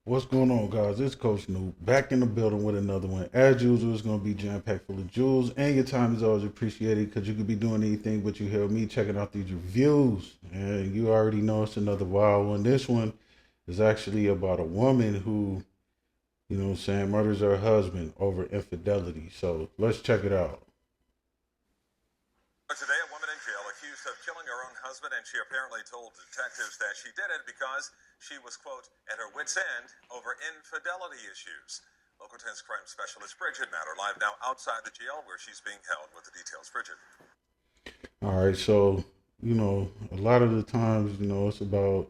What's going on, guys? It's Coach Noob back in the building with another one. As usual, it's going to be jam packed full of jewels, and your time is always appreciated because you could be doing anything but you hear me checking out these reviews. And you already know it's another wild one. This one is actually about a woman who, murders her husband over infidelity. So let's check it out. Today, a woman in jail accused of killing her own husband, and she apparently told detectives that she did it because she was, quote, at her wits' end over infidelity issues. Local 10's crime specialist Bridget Matter live now outside the jail where she's being held with the details. Bridget. All right, so a lot of the times, it's about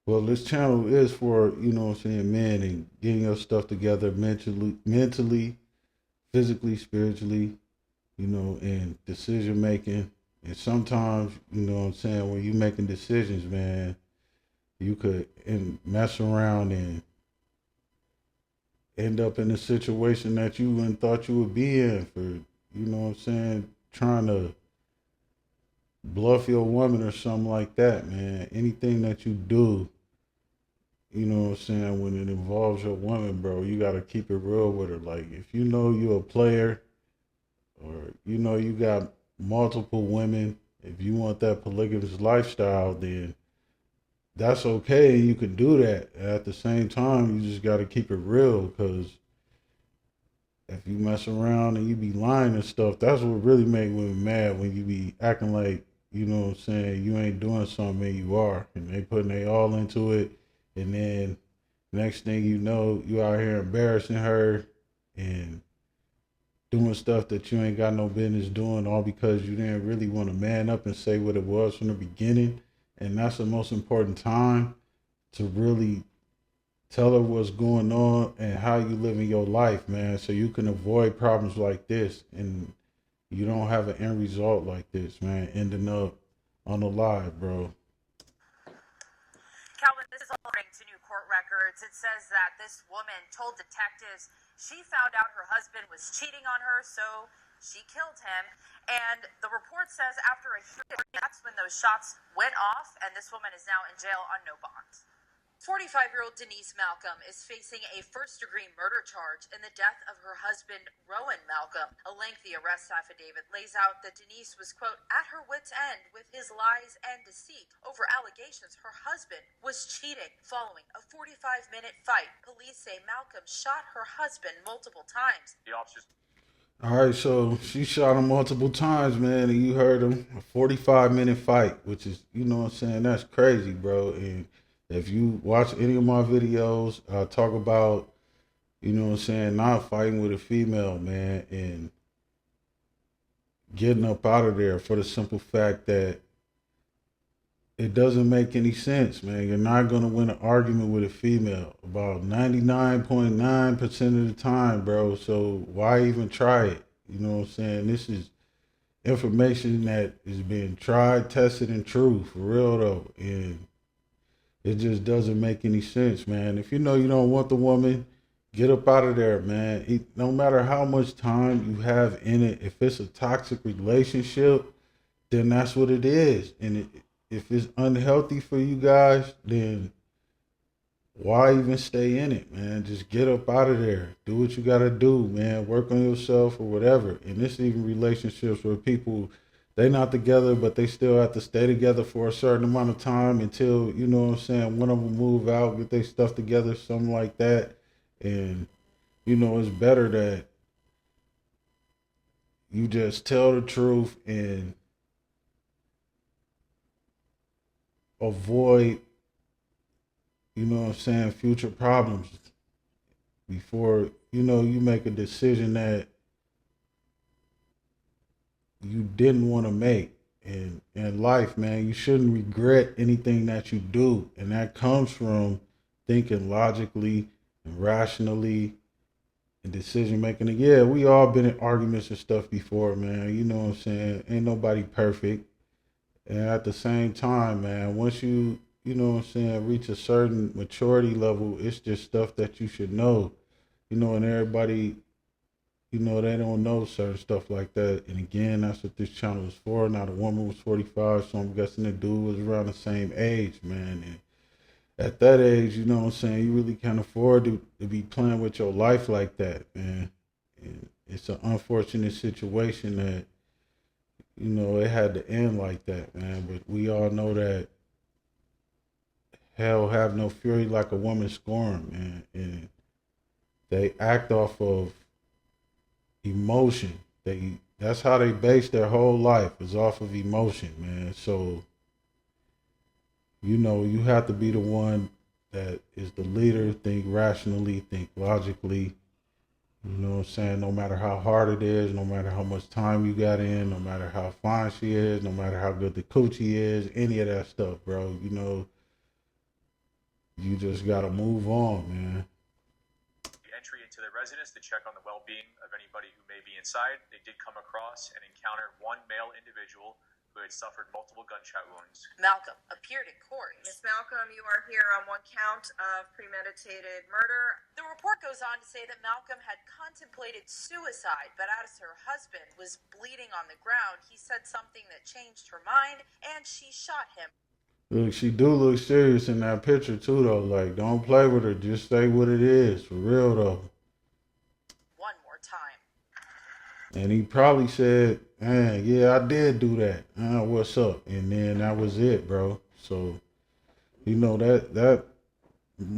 well, this channel is for, men and getting your stuff together mentally, physically, spiritually, and decision making. And sometimes, when you making decisions, man, you could mess around and end up in a situation that you wouldn't thought you would be in for, trying to bluff your woman or something like that, man. Anything that you do, when it involves your woman, bro, you got to keep it real with her. Like, if you know you're a player or you got multiple women, if you want that polygamous lifestyle, then that's okay. You can do that. At the same time, you just got to keep it real because if you mess around and you be lying and stuff, that's what really make women mad when you be acting like, you ain't doing something and you are. And they putting they all into it. And then next thing you know, you out here embarrassing her and doing stuff that you ain't got no business doing, all because you didn't really want to man up and say what it was from the beginning. And that's the most important time to really tell her what's going on and how you living your life, man, so you can avoid problems like this and you don't have an end result like this, man, ending up on the live, bro. Calvin, this is according to new court records. It says that this woman told detectives she found out her husband was cheating on her, so she killed him. And the report says after a hearing, that's when those shots went off, and this woman is now in jail on no bond. 45-year-old Denise Malcolm is facing a first-degree murder charge in the death of her husband, Rowan Malcolm. A lengthy arrest affidavit lays out that Denise was, quote, at her wits' end with his lies and deceit over allegations her husband was cheating. Following a 45-minute fight, police say Malcolm shot her husband multiple times. The officers. All right, so she shot him multiple times, man, and you heard him. A 45-minute fight, which is, that's crazy, bro. And if you watch any of my videos, I talk about, not fighting with a female, man, and getting up out of there for the simple fact that it doesn't make any sense, man. You're not going to win an argument with a female about 99.9% of the time, bro. So why even try it? This is information that is being tried, tested, and true, for real, though. And it just doesn't make any sense, man. If you know you don't want the woman, get up out of there, man. No matter how much time you have in it, if it's a toxic relationship, then that's what it is. And if it's unhealthy for you guys, then why even stay in it, man? Just get up out of there. Do what you gotta do, man. Work on yourself or whatever. And this even relationships where people they not together, but they still have to stay together for a certain amount of time until, one of them move out, get their stuff together, something like that. And, it's better that you just tell the truth and avoid, future problems before, you make a decision that you didn't want to make. And in life, man, you shouldn't regret anything that you do. And that comes from thinking logically and rationally and decision making. And yeah, we all been in arguments and stuff before, man. Ain't nobody perfect. And at the same time, man, once you, reach a certain maturity level, it's just stuff that you should know, and everybody, they don't know certain stuff like that. And again, that's what this channel is for. Now, the woman was 45, so I'm guessing the dude was around the same age, man. And at that age, you know what I'm saying, you really can't afford to be playing with your life like that, man. And it's an unfortunate situation that, you know, it had to end like that, man. But we all know that hell have no fury like a woman scorned, man. And they act off of emotion. That's how they base their whole life is off of emotion, man. So, you know, you have to be the one that is the leader, think rationally, think logically. You know what I'm saying? No matter how hard it is, no matter how much time you got in, no matter how fine she is, no matter how good the coochie is, any of that stuff, bro. You know, you just gotta move on, man. Entry into the residence to check on the well-being of anybody who may be inside. They did come across and encounter one male individual who had suffered multiple gunshot wounds. Malcolm appeared in court. Ms. Malcolm, you are here on one count of premeditated murder. The report goes on to say that Malcolm had contemplated suicide, but as her husband was bleeding on the ground, he said something that changed her mind, and she shot him. Look, she do look serious in that picture too, though. Like, don't play with her. Just say what it is, for real though. One more time. And he probably said, "Man, yeah, I did do that. What's up?" And then that was it, bro. So, you know, that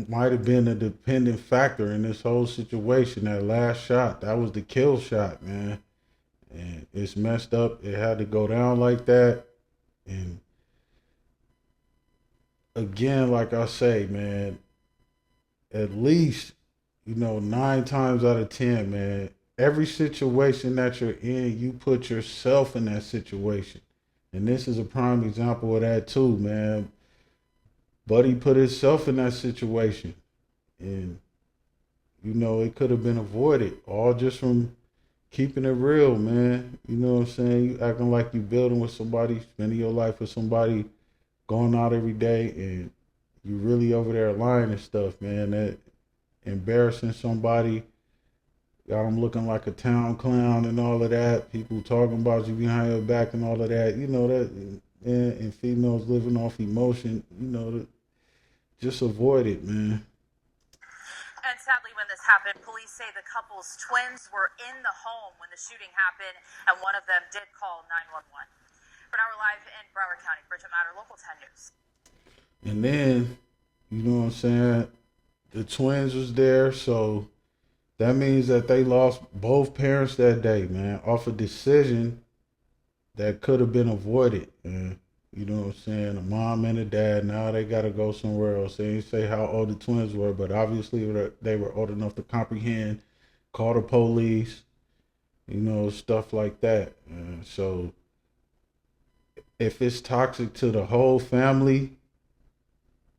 might have been a dependent factor in this whole situation. That last shot, that was the kill shot, man. And it's messed up. It had to go down like that. And again, like I say, man, at least, you know, 9 times out of 10, man, every situation that you're in, you put yourself in that situation. And this is a prime example of that too, man. Buddy put himself in that situation. And, you know, it could have been avoided all just from keeping it real, man. You know what I'm saying? You acting like you building with somebody, spending your life with somebody, going out every day, and you really over there lying and stuff, man. That embarrassing somebody, got them looking like a town clown and all of that. People talking about you behind your back and all of that. You know that, and females living off emotion. You know, just avoid it, man. And sadly, when this happened, police say the couple's twins were in the home when the shooting happened, and one of them did call 911. For now, we're live in Broward County. Bridget Matter, Local 10 News. And then, you know what I'm saying, the twins was there, so that means that they lost both parents that day, man, off a decision that could have been avoided. And you know what I'm saying, a mom and a dad, now they got to go somewhere else. They didn't say how old the twins were, but obviously they were old enough to comprehend, call the police, you know, stuff like that. So if it's toxic to the whole family,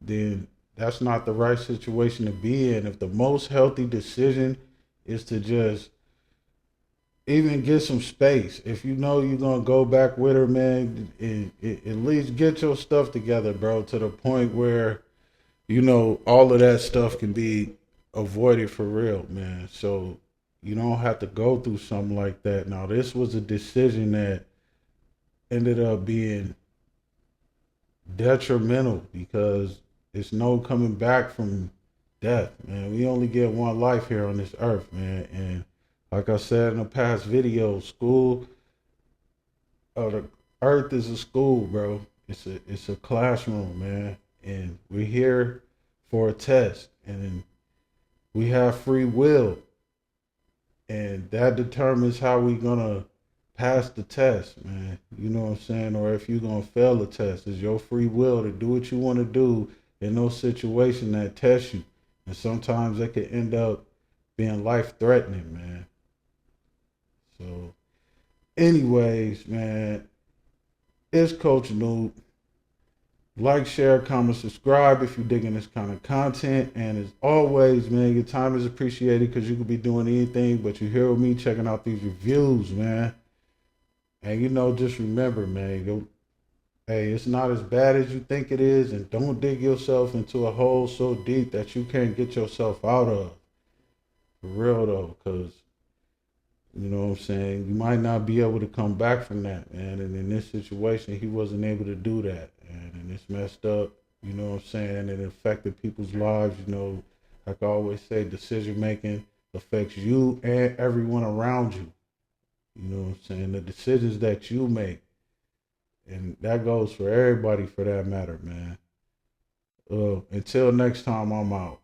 then that's not the right situation to be in. If the most healthy decision is to just even get some space, if you know you're going to go back with her, man, at least get your stuff together, bro, to the point where, you know, all of that stuff can be avoided for real, man. So you don't have to go through something like that. Now, this was a decision that ended up being detrimental because it's no coming back from death, man. We only get one life here on this earth, man. And like I said in a past video, the earth is a school, bro. It's a classroom, man. And we're here for a test, and we have free will, and that determines how we're gonna pass the test, man. You know what I'm saying? Or if you're gonna fail the test, it's your free will to do what you want to do in those situations that test you. And sometimes it can end up being life threatening, man. So, anyways, man, it's Coach Noob. Like, share, comment, subscribe if you're digging this kind of content. And as always, man, your time is appreciated because you could be doing anything, but you're here with me checking out these reviews, man. And, you know, just remember, man, hey, it's not as bad as you think it is, and don't dig yourself into a hole so deep that you can't get yourself out of. For real, though, because, you know what I'm saying, you might not be able to come back from that, man. And in this situation, he wasn't able to do that, and it's messed up. You know what I'm saying? It affected people's lives. You know, like I always say, decision making affects you and everyone around you. You know what I'm saying? The decisions that you make. And that goes for everybody for that matter, man. Until next time, I'm out.